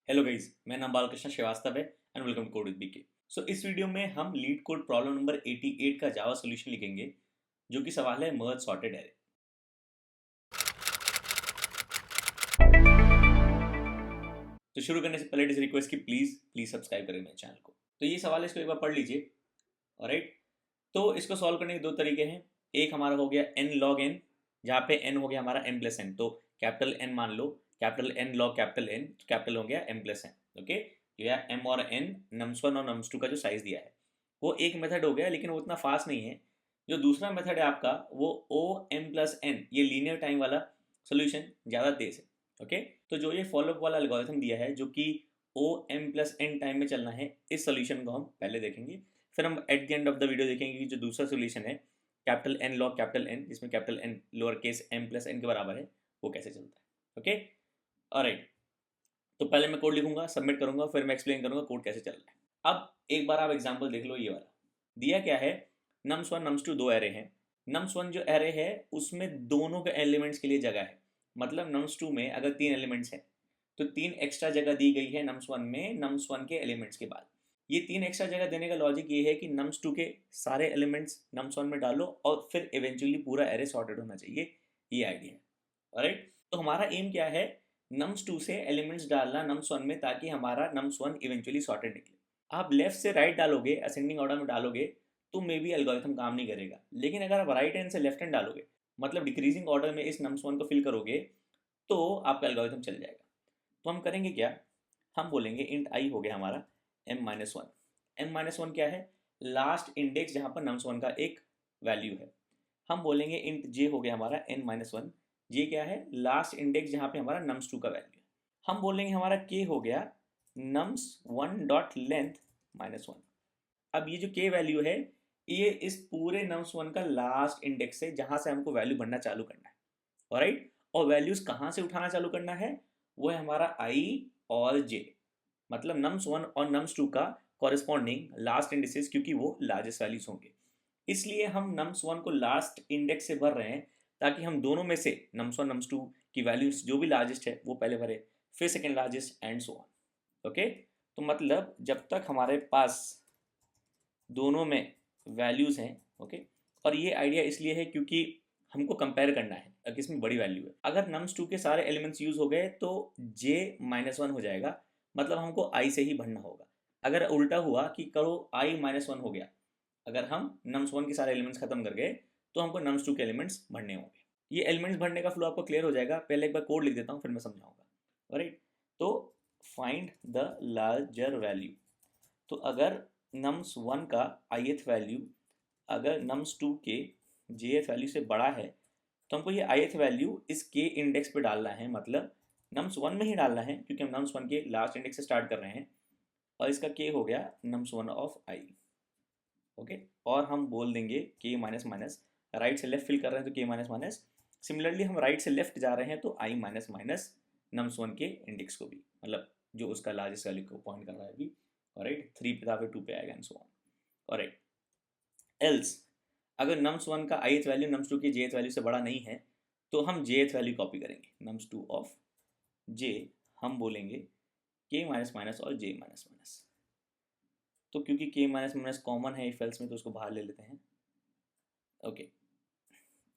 Hello guys, मेरा नाम बालकृष्ण श्रीवास्तव है and welcome to code with BK. So इस वीडियो में हम लीड कोड प्रॉब्लम नंबर 88 का जावा सॉल्यूशन लिखेंगे, जो कि सवाल है मर्ज सॉर्टेड एरे। तो शुरू करने से पहले इट इज रिक्वेस्ट कि प्लीज सब्सक्राइब करें मेरे चैनल को। तो ये सवाल है, इसको एक बार पढ़ लीजिए। ऑलराइट, तो इसको सॉल्व करने के दो तरीके हैं। एक हमारा हो गया n log n, जहाँ पे n हो गया हमारा m प्लस n। तो कैपिटल N मान लो, capital N log capital N, तो कैपिटल हो गया m प्लस n। ओके, या m और n nums1 और nums2 का जो साइज दिया है वो एक मेथड हो गया, लेकिन वो उतना फास्ट नहीं है। जो दूसरा मेथड है आपका वो o m प्लस n, ये लीनियर टाइम वाला सोल्यूशन ज़्यादा तेज है। ओके, तो जो ये फॉलोअप वाला एल्गोरिथम दिया है जो कि o m plus n time में चलना है, इस सोल्यूशन को हम पहले देखेंगे। फिर हम at the end of the video देखेंगे कि जो दूसरा सोल्यूशन है capital N log capital N, जिसमें capital N lower case m plus n के बराबर है, वो कैसे चलता है। ओके, ऑलराइट, तो पहले मैं कोड लिखूंगा, सबमिट करूंगा, फिर मैं एक्सप्लेन करूंगा कोड कैसे चल रहा है। अब एक बार आप एग्जांपल देख लो। ये वाला दिया क्या है, nums1 nums2 दो एरे हैं। nums1 जो एरे है उसमें दोनों के एलिमेंट्स के लिए जगह है। मतलब nums2 में अगर 3 एलिमेंट्स हैं तो 3 एक्स्ट्रा जगह दी गई है nums1 में nums1 के एलिमेंट्स के बाद। ये 3 एक्स्ट्रा जगह देने का लॉजिक ये है कि nums2 के सारे एलिमेंट्स nums1 में डालो और फिर इवेंचुअली पूरा एरे सॉर्टेड होना चाहिए। ये आइडिया है। ऑलराइट, तो हमारा एम क्या है, nums2 से एलिमेंट्स डालना nums1 में, ताकि हमारा nums1 इवेंचुअली सॉर्टेड निकले। आप लेफ्ट से राइट डालोगे, असेंडिंग ऑर्डर में डालोगे, तो मे बी एल्गोरिथम काम नहीं करेगा। लेकिन अगर आप राइट हैंड से लेफ्ट हैंड डालोगे, मतलब डिक्रीजिंग ऑर्डर में इस nums1 को फिल करोगे, तो आपका एल्गोरिथम चल जाएगा। तो हम करेंगे क्या, हम बोलेंगे इंट आई हो गया हमारा m-1। m-1 क्या है, लास्ट इंडेक्स जहाँ पर nums1 का एक वैल्यू है। हम बोलेंगे इंट j हो गया हमारा n-1। जे क्या है, लास्ट इंडेक्स जहाँ पे हमारा nums2 का वैल्यू है। हम बोलेंगे हमारा k हो गया nums1 डॉट लेंथ -1। अब ये जो k वैल्यू है, ये इस पूरे nums1 का लास्ट इंडेक्स है जहाँ से हमको वैल्यू भरना चालू करना है। ऑलराइट, और वैल्यूज कहाँ से उठाना चालू करना है, वो है हमारा i और j। मतलब nums1 और nums2 का कॉरेस्पॉन्डिंग लास्ट इंडेक्सेस, क्योंकि वो लार्जेस्ट वैल्यूज होंगे, इसलिए हम nums1 को लास्ट इंडेक्स से भर रहे हैं, ताकि हम दोनों में से nums1 nums2 की वैल्यूज जो भी लार्जेस्ट है वो पहले भरे, फिर second largest and so on. Okay, तो मतलब जब तक हमारे पास दोनों में वैल्यूज हैं, ओके, और ये आइडिया इसलिए है क्योंकि हमको कंपेयर करना है अगर इसमें बड़ी वैल्यू है। अगर nums2 के सारे एलिमेंट्स यूज हो गए तो j-1 हो जाएगा, मतलब हमको i से ही भरना होगा। अगर उल्टा हुआ कि करो i-1 हो गया, अगर हम nums1 के सारे एलिमेंट्स खत्म कर गए, तो हमको nums2 के एलिमेंट्स भरने होंगे। ये एलिमेंट्स भरने का फ्लो आपको क्लियर हो जाएगा। पहले एक बार कोड लिख देता हूँ, फिर मैं समझाऊंगा। राइट, तो फाइंड द लार्जर वैल्यू। तो अगर nums1 का ith वैल्यू अगर nums2 के jth वैल्यू से बड़ा है, तो हमको ये ith वैल्यू इस k इंडेक्स पे डालना है। मतलब nums1 में ही डालना है, क्योंकि हम nums1 के लास्ट इंडेक्स से स्टार्ट कर रहे हैं, और इसका k हो गया nums1 ऑफ i। ओके, और हम बोल देंगे k माइनस माइनस, राइट से लेफ्ट फिल कर रहे हैं तो k माइनस माइनस। सिमिलरली हम राइट से लेफ्ट जा रहे हैं तो i माइनस माइनस nums1 के इंडेक्स को भी, मतलब जो उसका लार्जेस्ट वैल्यू को पॉइंट कर रहा है अभी। ऑलराइट, 3 पे था फिर 2 पे आएगा and so on. Alright, else अगर nums1 का ith वैल्यू nums2 की jth वैल्यू से बड़ा नहीं है, तो हम jth वैल्यू कॉपी करेंगे। nums2 ऑफ j हम बोलेंगे k माइनस माइनस और j माइनस माइनस। तो क्योंकि k माइनस माइनस कॉमन है इफ एल्स में, तो उसको बाहर ले लेते हैं। ओके,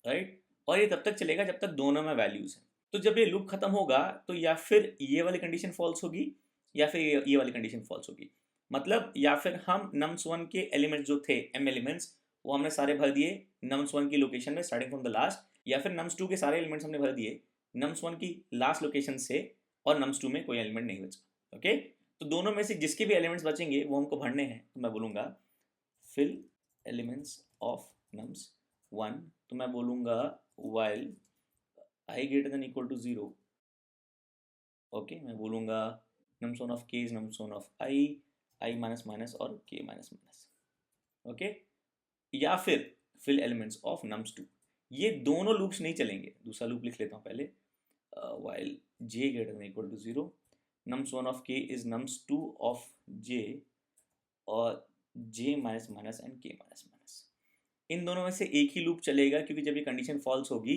राइट, और ये तब तक चलेगा जब तक दोनों में वैल्यूज हैं। तो जब ये लूप खत्म होगा, तो या फिर ये वाली कंडीशन फॉल्स होगी या फिर ये वाली कंडीशन फॉल्स होगी। मतलब या फिर हम nums1 के एलिमेंट्स जो थे m एलिमेंट्स, वो हमने सारे भर दिए nums1 की लोकेशन में स्टार्टिंग फ्रॉम द लास्ट, या फिर nums2 के सारे एलिमेंट्स हमने भर दिए nums1 की लास्ट लोकेशन से, और nums2 में कोई एलिमेंट नहीं बचा। ओके, तो दोनों में से जिसके भी एलिमेंट्स बचेंगे वो हमको भरने हैं। तो मैं बोलूँगा फिल एलिमेंट्स ऑफ nums1, तो मैं बोलूँगा while i greater than equal to 0। Okay, मैं बोलूँगा nums1 of k is nums1 of i minus minus और k माइनस माइनस। ओके, या फिर फिल एलिमेंट्स ऑफ nums2। ये दोनों लूप्स नहीं चलेंगे, दूसरा लूप लिख लेता हूँ पहले। while j greater than equal to 0, nums1 of k is nums2 of j और j minus minus and k minus minus. इन दोनों में से एक ही लूप चलेगा, क्योंकि जब ये कंडीशन फॉल्स होगी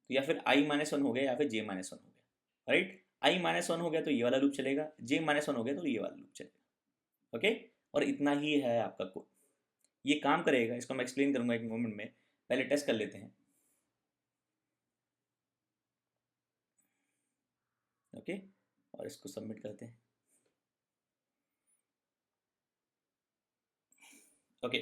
तो या फिर i-1 हो गया या फिर j-1 हो गया। राइट, i -1 हो गया तो ये वाला लूप चलेगा, j -1 हो गया तो ये वाला लूप चलेगा। ओके, और इतना ही है आपका कोड। ये काम करेगा, इसको मैं एक्सप्लेन करूंगा एक मोमेंट में, पहले टेस्ट कर लेते हैं। ओके, और इसको सबमिट करते हैं। ओके,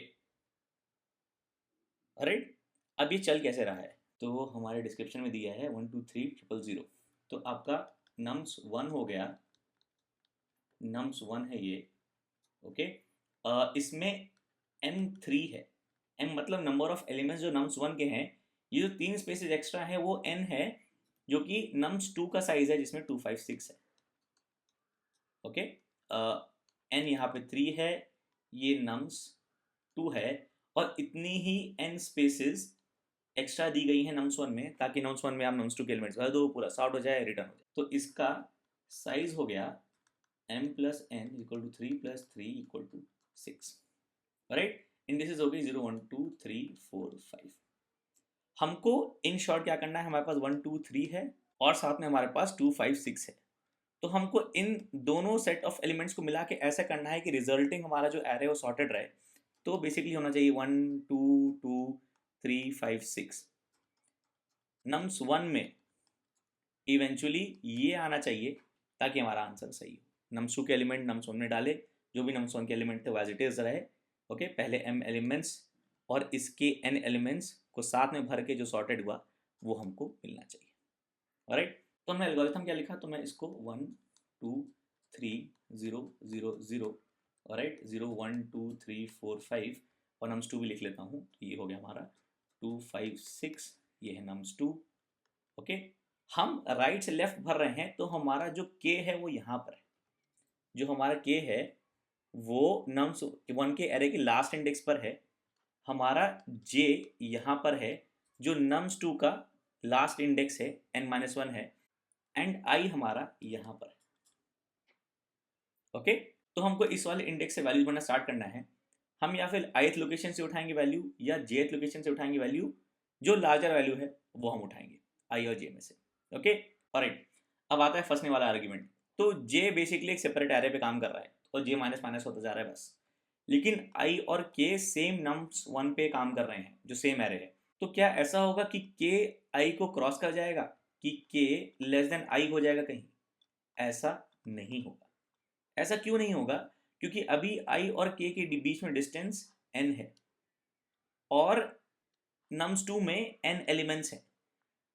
राइट, अब ये चल कैसे रहा है, तो हमारे डिस्क्रिप्शन में दिया है 1 2 3 0 0। तो आपका nums1 हो गया, nums1 है ये। ओके, इसमें m3 है, m मतलब नंबर ऑफ एलिमेंट्स जो nums1 के हैं। ये जो 3 स्पेसेस एक्स्ट्रा है वो n है, जो कि nums2 का साइज है जिसमें 2 5 6 है। ओके, n यहाँ पे 3 है, ये nums2 है, और इतनी ही n स्पेसेस एक्स्ट्रा दी गई है nums1 में, ताकि nums1 में आप nums2 के एलिमेंट्स भर दो, पूरा सॉर्ट हो जाए, रिटर्न हो जाए। तो इसका साइज हो गया m + n = 3 + 3 = 6, राइट। इंडिसेस हो गई 0 1 2 3 4 5। हमको इन शॉर्ट क्या करना है, हमारे पास 1 2 3 है और साथ में हमारे पास 2 5 6 है। तो हमको इन दोनों सेट ऑफ एलिमेंट्स को मिला के ऐसा करना है कि रिजल्टिंग हमारा जो एरे वो सॉर्टेड रहे। तो बेसिकली होना चाहिए 1 2 2 3 5 6। nums1 में इवेंचुअली ये आना चाहिए ताकि हमारा आंसर सही हो। nums2 के एलिमेंट nums1 में डाले, जो भी nums1 के एलिमेंट थे वो एज इट इज रहे। ओके, पहले m एलिमेंट्स और इसके n एलिमेंट्स को साथ में भर के जो सॉर्टेड हुआ वो हमको मिलना चाहिए। ऑलराइट, तो हमने एल्गोरिथम क्या लिखा, तो मैं इसको 1 2 3 0 0 0, ऑलराइट, 0 1 2 3 4 5 और nums2 भी लिख लेता हूँ। तो ये हो गया हमारा 2 5 6, ये है nums2। ओके, हम राइट से लेफ्ट भर रहे हैं, तो हमारा जो k है वो यहाँ पर है। जो हमारा k है वो nums1 के एरे के लास्ट इंडेक्स पर है। हमारा j यहाँ पर है, जो nums2 का लास्ट इंडेक्स है, n-1 है, एंड i हमारा यहाँ पर है। ओके, तो हमको इस वाले इंडेक्स से वैल्यू भरना स्टार्ट करना है। हम या फिर ith लोकेशन से उठाएंगे वैल्यू या jth लोकेशन से उठाएंगे वैल्यू, जो लार्जर वैल्यू है वो हम उठाएंगे i और j में से। ओके, ऑलराइट, अब आता है फंसने वाला आर्ग्यूमेंट। तो j बेसिकली एक सेपरेट एरे पे काम कर रहा है और j माइनस माइनस होता जा रहा है बस, लेकिन i और k सेम nums1 पे काम कर रहे हैं जो सेम एरे है। तो क्या ऐसा होगा कि k i को क्रॉस कर जाएगा, कि k लेस देन i हो जाएगा कहीं? ऐसा नहीं होगा। ऐसा क्यों नहीं होगा? क्योंकि अभी i और k के बीच में डिस्टेंस n है और nums2 में n एलिमेंट्स हैं।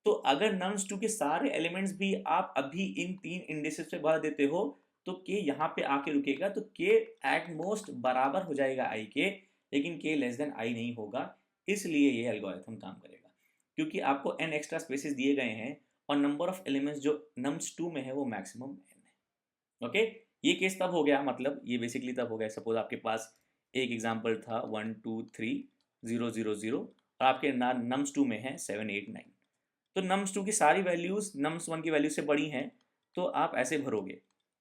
तो अगर nums2 के सारे एलिमेंट्स भी आप अभी इन 3 इंडिसेस पे भर देते हो तो k यहाँ पे आके रुकेगा, तो k एट मोस्ट बराबर हो जाएगा i के, लेकिन k लेस देन i नहीं होगा। इसलिए ये एल्गोरिथम काम करेगा, क्योंकि आपको n एक्स्ट्रा स्पेसेस दिए गए हैं और नंबर ऑफ एलिमेंट्स जो nums2 में है वो मैक्सिमम n है। ओके, ये केस तब हो गया, मतलब ये बेसिकली तब हो गया, सपोज आपके पास एक एग्जाम्पल था 1 2 3 0 0 0 और आपके nums2 में है 7 8 9। तो nums2 की सारी वैल्यूज nums1 की वैल्यू से बड़ी हैं, तो आप ऐसे भरोगे,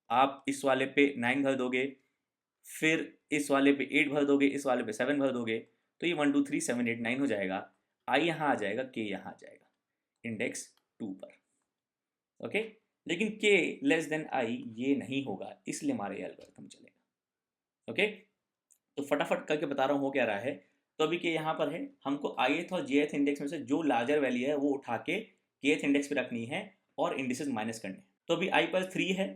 आप इस वाले पे 9 भर दोगे, फिर इस वाले पे 8 भर दोगे, इस वाले पे 7 भर दोगे, तो ये 1 2 3 7 8 9 हो जाएगा। i यहाँ आ जाएगा, k यहाँ आ जाएगा इंडेक्स 2 पर। ओके, लेकिन k लेस देन i ये नहीं होगा, इसलिए हमारे एल्गोरिथम चलेगा। ओके, तो फटाफट करके बता रहा हूँ हो क्या रहा है। तो अभी के यहाँ पर है, हमको ith और jth इंडेक्स में से जो लार्जर वैल्यू है वो उठा के kth इंडेक्स पे रखनी है और इंडिसेस माइनस करने हैं। तो अभी i पर 3 है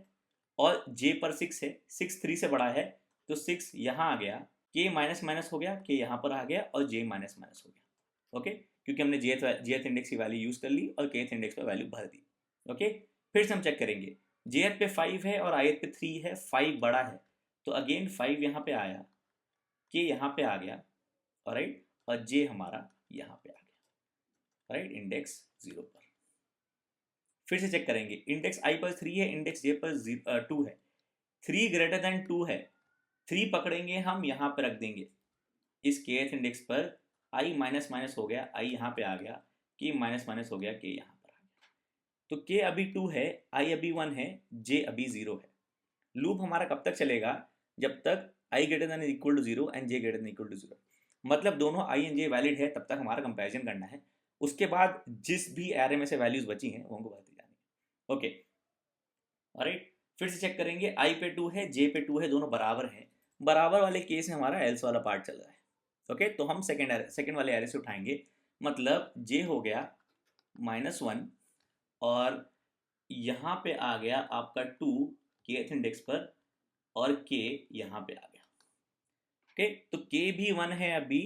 और j पर 6 है, 6 3 से बड़ा है, तो 6 यहाँ आ गया, k माइनस माइनस हो गया, k यहाँ पर आ गया और j माइनस माइनस हो गया। ओके, क्योंकि हमने jth इंडेक्स की वैल्यू यूज कर ली और kth इंडेक्स पर वैल्यू भर दी। ओके, फिर से हम चेक करेंगे, jth पे 5 है और ith पे 3 है, 5 बड़ा है, तो अगेन 5 यहाँ पे आया, k यहाँ पे आ गया, राइट, और j हमारा यहाँ पे आ गया, राइट, इंडेक्स 0 पर। फिर से चेक करेंगे, इंडेक्स i पर 3 है, इंडेक्स j पर 2 है, 3 ग्रेटर देन 2 है, 3 पकड़ेंगे हम यहाँ पे रख देंगे इस kth इंडेक्स पर, i माइनस माइनस हो गया, i यहाँ पे आ गया, k माइनस माइनस हो गया, k यहाँ पर आ गया। तो k अभी 2 है, i अभी 1 है, j अभी 0 है। लूप हमारा कब तक चलेगा? जब तक i greater than equal to 0 and j greater than equal to 0, मतलब दोनों i एंड j वैलिड है, तब तक हमारा कंपैरिजन करना है। उसके बाद जिस भी एरे में से वैल्यूज बची हैं वो हमको भरती जानी है। ओके, ऑलराइट, फिर से चेक करेंगे, i पे 2 है, j पे 2 है, दोनों बराबर हैं, बराबर वाले केस में हमारा एल्स वाला पार्ट चल रहा है। ओके, तो हम सेकेंड वाले एरे से उठाएंगे, मतलब j हो गया -1 और यहाँ पे आ गया आपका 2 kth इंडेक्स पर और k यहाँ पे आ गया। ओके, तो k भी 1 है अभी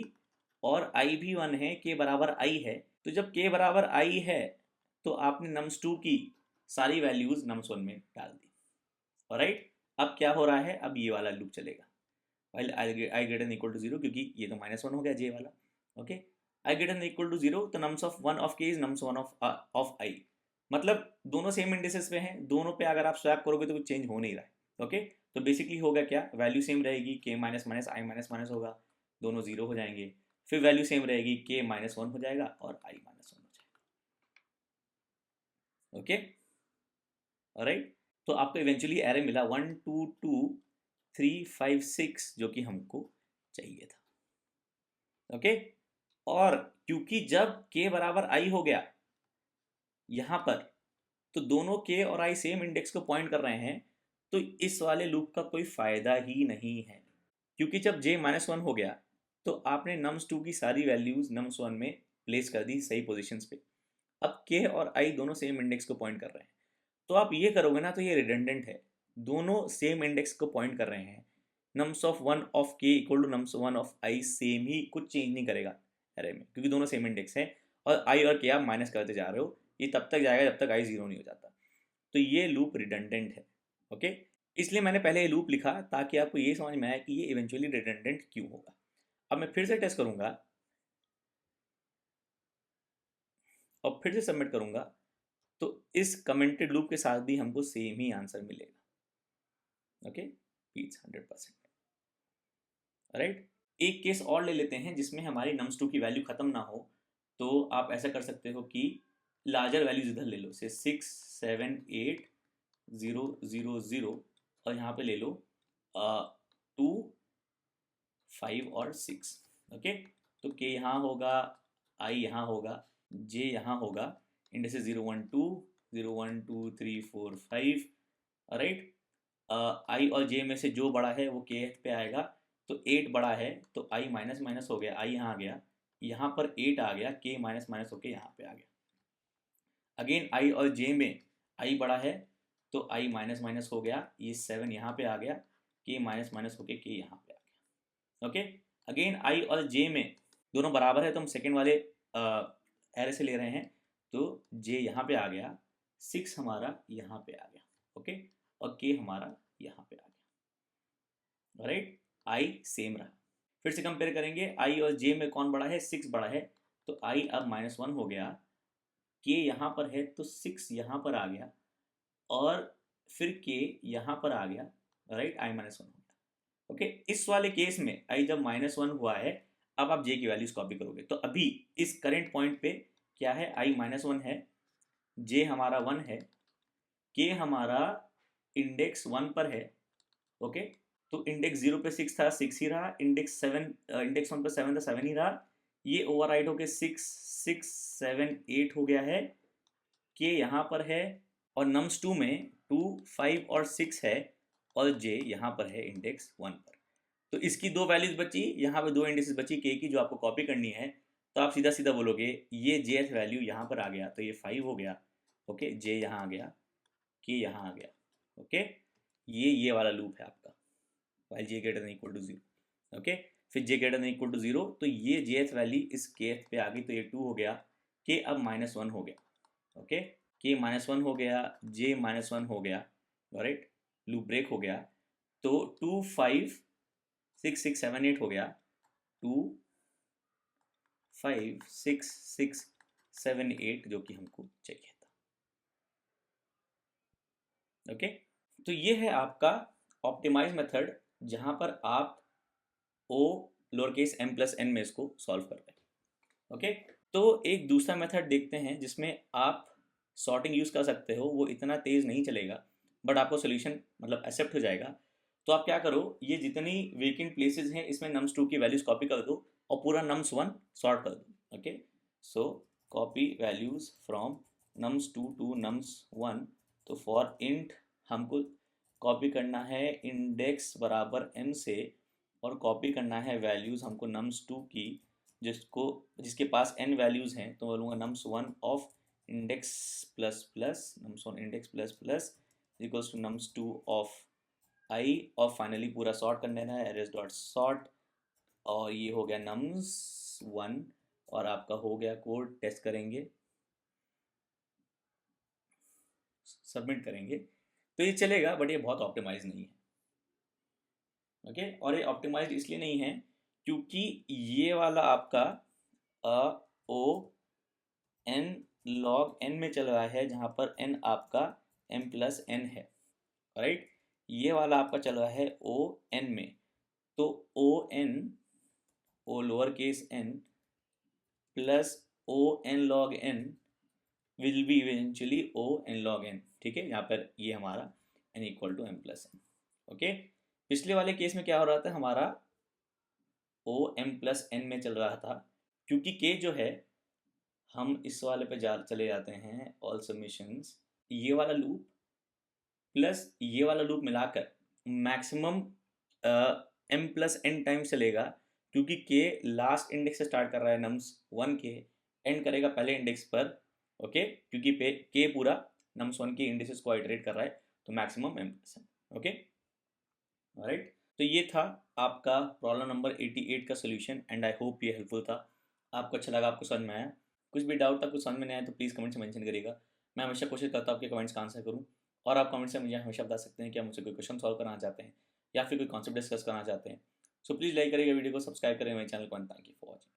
और i भी 1 है, k बराबर i है। तो जब k बराबर i है तो आपने nums2 की सारी वैल्यूज nums1 में डाल दी। ऑलराइट, अब क्या हो रहा है, अब ये वाला लूप चलेगा while i greater than equal to 0, क्योंकि ये तो -1 हो गया j वाला। Okay, i greater than equal to 0, तो nums of 1 of k is nums 1 of i, मतलब दोनों सेम इंडिसेस पे हैं, दोनों पे अगर आप स्वैप करोगे तो कुछ चेंज हो नहीं रहा है। ओके, तो बेसिकली होगा क्या, वैल्यू सेम रहेगी, k minus minus i minus minus होगा, दोनों जीरो हो जाएंगे, फिर वैल्यू सेम रहेगी, k -1 हो जाएगा और i -1 हो जाएगा। ओके, ऑलराइट, तो आपको इवेंचुअली एरे मिला 1 2 2 3 5 6 जो कि हमको चाहिए था। ओके, और क्योंकि जब k बराबर i हो गया यहाँ पर, तो दोनों k और i सेम इंडेक्स को पॉइंट कर रहे हैं, तो इस वाले लूप का कोई फायदा ही नहीं है, क्योंकि जब j -1 हो गया तो आपने nums2 की सारी वैल्यूज nums1 में प्लेस कर दी सही पोजीशंस पे। अब k और i दोनों सेम इंडेक्स को पॉइंट कर रहे हैं, तो आप ये करोगे ना तो ये रिडंडेंट है, दोनों सेम इंडेक्स को पॉइंट कर रहे हैं, nums of 1 of k equal to nums 1 of i same ही, कुछ चेंज नहीं करेगा एरे में, क्योंकि दोनों सेम इंडेक्स हैं और i और k आप माइनस करते जा रहे हो, ये तब तक जाएगा जब तक i जीरो नहीं हो जाता, तो ये लूप रिडंडेंट है। ओके, इसलिए मैंने पहले ये लूप लिखा ताकि आपको ये समझ में आए कि ये इवेंचुअली रिडंडेंट क्यों होगा। अब मैं फिर से टेस्ट करूंगा और फिर से सबमिट करूंगा, तो इस कमेंटेड लूप के साथ भी हमको सेम ही आंसर मिलेगा। Okay, it's 100%। राइट, एक केस और ले लेते हैं जिसमें हमारी nums2 की वैल्यू खत्म ना हो, तो आप ऐसा कर सकते हो कि लार्जर वैल्यूज इधर ले लो, से 6 7 8 0 0 0 और यहाँ पे ले लो 2 5 और 6। ओके, तो k यहाँ होगा, i यहाँ होगा, j यहाँ होगा, इंडेक्सेस 0 1 2 0 1 2 3 4 5। राइट, i और j में से जो बड़ा है वो k पे आएगा, तो 8 बड़ा है तो i माइनस माइनस हो गया, i यहाँ आ गया, यहाँ पर 8 आ गया, k माइनस माइनस होके यहाँ पे आ गया। अगेन i और j में i बड़ा है तो i माइनस माइनस हो गया, ये 7 यहाँ पे आ गया, k माइनस माइनस होके k यहाँ पे आ गया। ओके, अगेन i और j में दोनों बराबर है तो हम सेकेंड वाले एरे से ले रहे हैं, तो j यहाँ पे आ गया, 6 हमारा यहाँ पे आ गया। ओके, और k हमारा यहाँ पे आ गया। राइट, i सेम रहा। फिर से कंपेयर करेंगे, i और j में कौन बड़ा है, 6 बड़ा है, तो i अब -1 हो गया, k यहाँ पर है तो 6 यहाँ पर आ गया और फिर k यहाँ पर आ गया। राइट, i -1 हो गया। ओके, इस वाले केस में i जब -1 हुआ है, अब आप j की वैल्यूज कॉपी करोगे, तो अभी इस करंट पॉइंट पे क्या है, i -1 है, j हमारा 1 है, k हमारा इंडेक्स 1 पर है। ओके, तो इंडेक्स 0 पे 6 था, 6 ही रहा, इंडेक्स 1 पे 7 था, 7 ही रहा, ये ओवरराइड होके 6 6 7 8 हो गया है, k यहाँ पर है और nums2 में 2 5 और 6 है और j यहाँ पर है इंडेक्स 1 पर। तो इसकी दो वैल्यूज बची, यहाँ पे दो इंडेक्सेस बची k की जो आपको कॉपी करनी है, तो आप सीधा सीधा बोलोगे ये jth वैल्यू यहाँ पर आ गया तो ये 5 हो गया। ओके, j यहाँ आ गया, k यहाँ आ गया। ओके, ये वाला लूप है आपका while j greater than equal to 0। Okay, फिर j greater than equal to 0, तो ये jth वैल्यू इस kth पे आ गई, तो ये 2 हो गया, k अब -1 हो गया। ओके, k -1 हो गया, j -1 हो गया। राइट, लूप ब्रेक हो गया, तो 2 5 6 6 7 8 हो गया, 2 5 6 6 7 8 जो कि हमको चाहिए था। ओके, तो ये है आपका ऑप्टिमाइज मेथड, जहां पर आप o lower case m plus n में इसको सॉल्व कर रहे हैं। ओके, तो एक दूसरा मेथड देखते हैं जिसमें आप सॉर्टिंग यूज कर सकते हो, वो इतना तेज नहीं चलेगा बट आपको सोल्यूशन मतलब एक्सेप्ट हो जाएगा। तो आप क्या करो, ये जितनी वेकेंट प्लेसेस हैं इसमें nums2 की वैल्यूज कॉपी कर दो और पूरा nums1 सॉर्ट कर दो। Okay, so copy values from nums2 to nums1, तो फॉर int हमको कॉपी करना है इंडेक्स बराबर m से, और कॉपी करना है वैल्यूज़ हमको nums2 की, जिसके पास n वैल्यूज़ हैं। तो मैं बोलूँगा nums1 of index plus plus nums1 index plus plus equals to nums2 of i, और फाइनली पूरा सॉर्ट कर लेना है arrays डॉट सॉर्ट, और ये हो गया nums1 और आपका हो गया कोड। टेस्ट करेंगे, सबमिट करेंगे तो ये चलेगा, बट ये बहुत ऑप्टिमाइज नहीं है। ओके, और ये ऑप्टिमाइज इसलिए नहीं है क्योंकि ये वाला आपका ओ एन लॉग एन में चल रहा है, जहाँ पर एन आपका m प्लस एन है, राइट। ये वाला आपका चल रहा है ओ एन में, तो O N, O lower case N plus O N log N will be eventually O N log N. ठीक है, यहाँ पर ये हमारा n equal to m plus N. Okay, पिछले वाले केस में क्या हो रहा था, हमारा ओ m प्लस एन में चल रहा था, क्योंकि k जो है, हम इस वाले पे चले जाते हैं ऑल सबमिशंस, ये वाला लूप प्लस ये वाला लूप मिलाकर maximum m plus N time चलेगा, क्योंकि k लास्ट इंडेक्स से स्टार्ट कर रहा है nums1 के, एंड करेगा पहले इंडेक्स पर। ओके, क्योंकि k पूरा nums1 के इंडेक्सेस को आइटरेट कर रहा है, तो maximum m plus N. Okay, right. तो ये था आपका प्रॉब्लम नंबर 88 का सोल्यूशन, एंड आई होप ये हेल्पफुल था, आपको अच्छा लगा, आपको समझ में आया। कुछ भी डाउट था, कुछ समझ में नहीं आया, तो प्लीज़ कमेंट्स में मेंशन करिएगा। मैं हमेशा कोशिश करता हूँ आपके कमेंट्स का आंसर करूँ, और आप कमेंट्स में मुझे हमेशा बता सकते हैं कि आप मुझसे कोई क्वेश्चन सॉल्व करना चाहते हैं या फिर कोई कॉन्सेप्ट डिस्कस करना चाहते हैं। सो प्लीज़ लाइक करिएगा वीडियो को, सब्सक्राइब करें मेरे चैनल को, and thank you for watching.